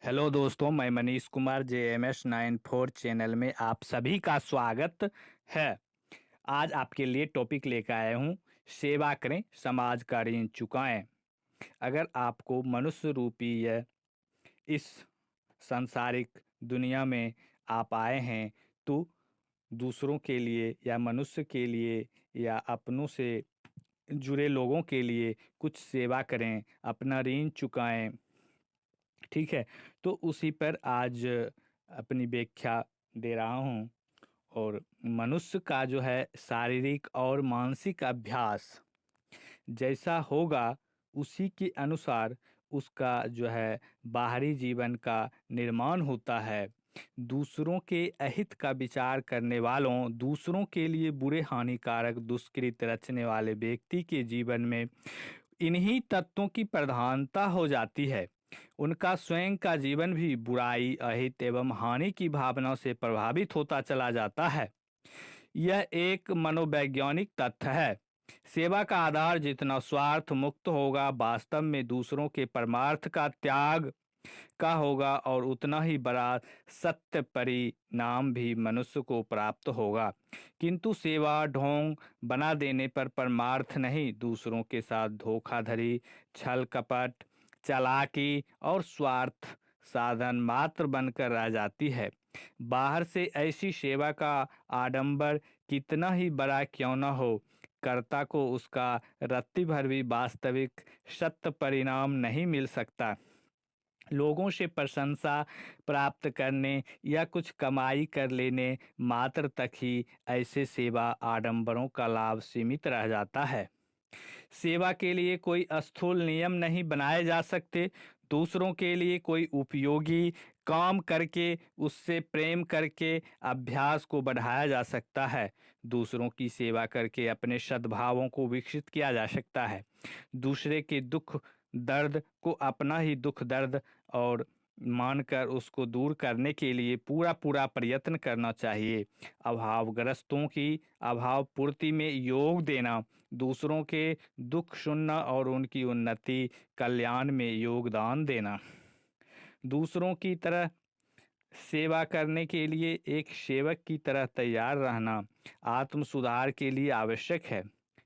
Hello दोस्तों, मैं Manish Kumar JMS 94 channel में आप सभी का स्वागत है। आज आपके लिए टॉपिक लेकर आया हूँ, सेवा करें समाज का ऋण चुकाएं। अगर आपको मनुष्य रूपी यह इस सांसारिक दुनिया में आप आए हैं तो दूसरों के लिए या मनुष्य के लिए या अपनों से जुड़े लोगों के लिए कुछ सेवा करें, अपना ऋण चुकाएं। ठीक है, तो उसी पर आज अपनी व्याख्या दे रहा हूँ। और मनुष्य का जो है शारीरिक और मानसिक अभ्यास जैसा होगा उसी के अनुसार उसका जो है बाहरी जीवन का निर्माण होता है। दूसरों के अहित का विचार करने वालों, दूसरों के लिए बुरे हानिकारक दुष्कृत रचने वाले व्यक्ति के जीवन में इन्हीं तत्वों की प्रधानता हो जाती है। उनका स्वयं का जीवन भी बुराई, अहित एवं हानि की भावना से प्रभावित होता चला जाता है। यह एक मनोवैज्ञानिक तथ्य है। सेवा का आधार जितना स्वार्थ मुक्त होगा, वास्तव में दूसरों के परमार्थ का त्याग का होगा और उतना ही बड़ा सत्य परिणाम भी मनुष्य को प्राप्त होगा। किंतु सेवा ढोंग बना देने पर परमार्थ नहीं, दूसरों के साथ धोखाधड़ी, छल कपट, चालाकी और स्वार्थ साधन मात्र बनकर रह जाती है। बाहर से ऐसी सेवा का आडंबर कितना ही बड़ा क्यों न हो, कर्ता को उसका रत्ती भर भी वास्तविक सत्य परिणाम नहीं मिल सकता। लोगों से प्रशंसा प्राप्त करने या कुछ कमाई कर लेने मात्र तक ही ऐसे सेवा आडंबरों का लाभ सीमित रह जाता है। सेवा के लिए कोई स्थूल नियम नहीं बनाए जा सकते। दूसरों के लिए कोई उपयोगी काम करके, उससे प्रेम करके अभ्यास को बढ़ाया जा सकता है। दूसरों की सेवा करके अपने सद्भावों को विकसित किया जा सकता है। दूसरे के दुख दर्द को अपना ही दुख दर्द और मानकर उसको दूर करने के लिए पूरा पूरा प्रयत्न करना चाहिए। अभावग्रस्तों की अभाव पूर्ति में योग देना, दूसरों के दुख सुनना और उनकी उन्नति कल्याण में योगदान देना, दूसरों की तरह सेवा करने के लिए एक सेवक की तरह तैयार रहना आत्म सुधार के लिए आवश्यक है।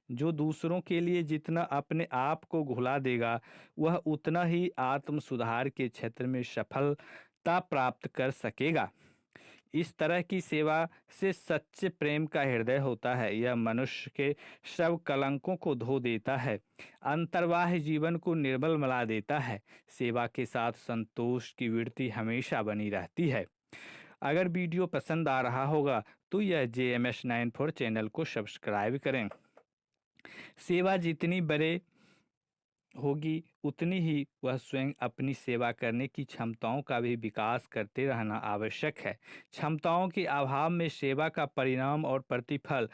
जो दूसरों के लिए जितना अपने आप को घुला देगा, वह उतना ही आत्म सुधार के क्षेत्र में सफलता प्राप्त कर सकेगा। इस तरह की सेवा से सच्चे प्रेम का हृदय होता है। यह मनुष्य के सब कलंकों को धो देता है, अंतर्बाह्य जीवन को निर्मल बना देता है। सेवा के साथ संतोष की वृत्ति हमेशा बनी रहती है। अगर वीडियो पसंद आ रहा होगा तो यह JMS 94 चैनल को सब्सक्राइब करें। सेवा जितनी बड़े होगी उतनी ही वह स्वयं अपनी सेवा करने की क्षमताओं का भी विकास करते रहना आवश्यक है। क्षमताओं के अभाव में सेवा का परिणाम और प्रतिफल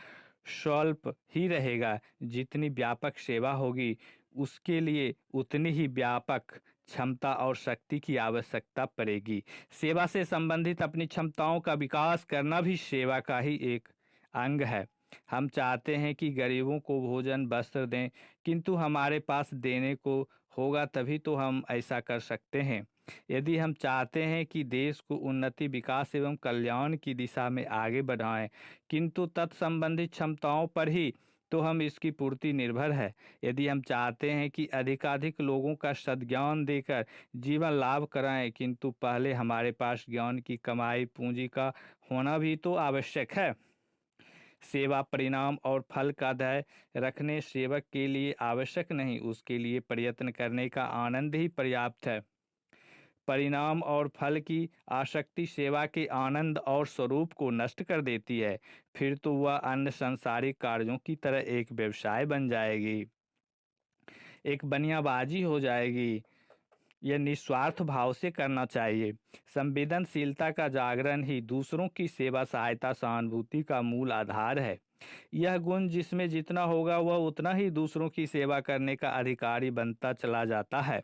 स्वल्प ही रहेगा। जितनी व्यापक सेवा होगी उसके लिए उतनी ही व्यापक क्षमता और शक्ति की आवश्यकता पड़ेगी। सेवा से संबंधित अपनी क्षमताओं का विकास करना भी सेवा का ही एक अंग है। हम चाहते हैं कि गरीबों को भोजन वस्त्र दें, किंतु हमारे पास देने को होगा तभी तो हम ऐसा कर सकते हैं। यदि हम चाहते हैं कि देश को उन्नति, विकास एवं कल्याण की दिशा में आगे बढ़ाएं, किंतु तत्संबंधित क्षमताओं पर ही तो हम इसकी पूर्ति निर्भर है। यदि हम चाहते हैं कि अधिकाधिक लोगों का सद्ज्ञान देकर जीवन लाभ कराएं, किंतु पहले हमारे पास ज्ञान की कमाई पूंजी का होना भी तो आवश्यक है। सेवा परिणाम और फल का ध्येय रखने सेवक के लिए आवश्यक नहीं, उसके लिए प्रयत्न करने का आनंद ही पर्याप्त है। परिणाम और फल की आसक्ति सेवा के आनंद और स्वरूप को नष्ट कर देती है। फिर तो वह अन्य सांसारिक कार्यों की तरह एक व्यवसाय बन जाएगी, एक बनियाबाजी हो जाएगी। यह निस्वार्थ भाव से करना चाहिए। संवेदनशीलता का जागरण ही दूसरों की सेवा, सहायता, सहानुभूति का मूल आधार है। यह गुण जिसमें जितना होगा वह उतना ही दूसरों की सेवा करने का अधिकारी बनता चला जाता है।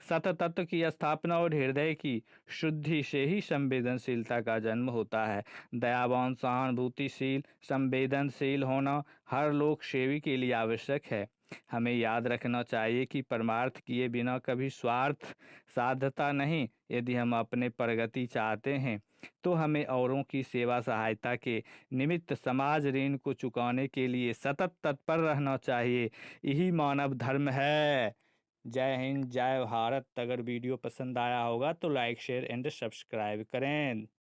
सत तत्व की स्थापना और हृदय की शुद्धि से ही संवेदनशीलता का जन्म होता है। दयावान, सहानुभूतिशील, संवेदनशील होना हर लोक सेवी के लिए आवश्यक है। हमें याद रखना चाहिए कि परमार्थ किए बिना कभी स्वार्थ साधता नहीं। यदि हम अपने प्रगति चाहते हैं तो हमें औरों की सेवा सहायता के निमित्त समाज ऋण को चुकाने के लिए सतत तत्पर रहना चाहिए। यही मानव धर्म है। जय हिंद, जय भारत। अगर वीडियो पसंद आया होगा तो लाइक, शेयर एंड सब्सक्राइब करें।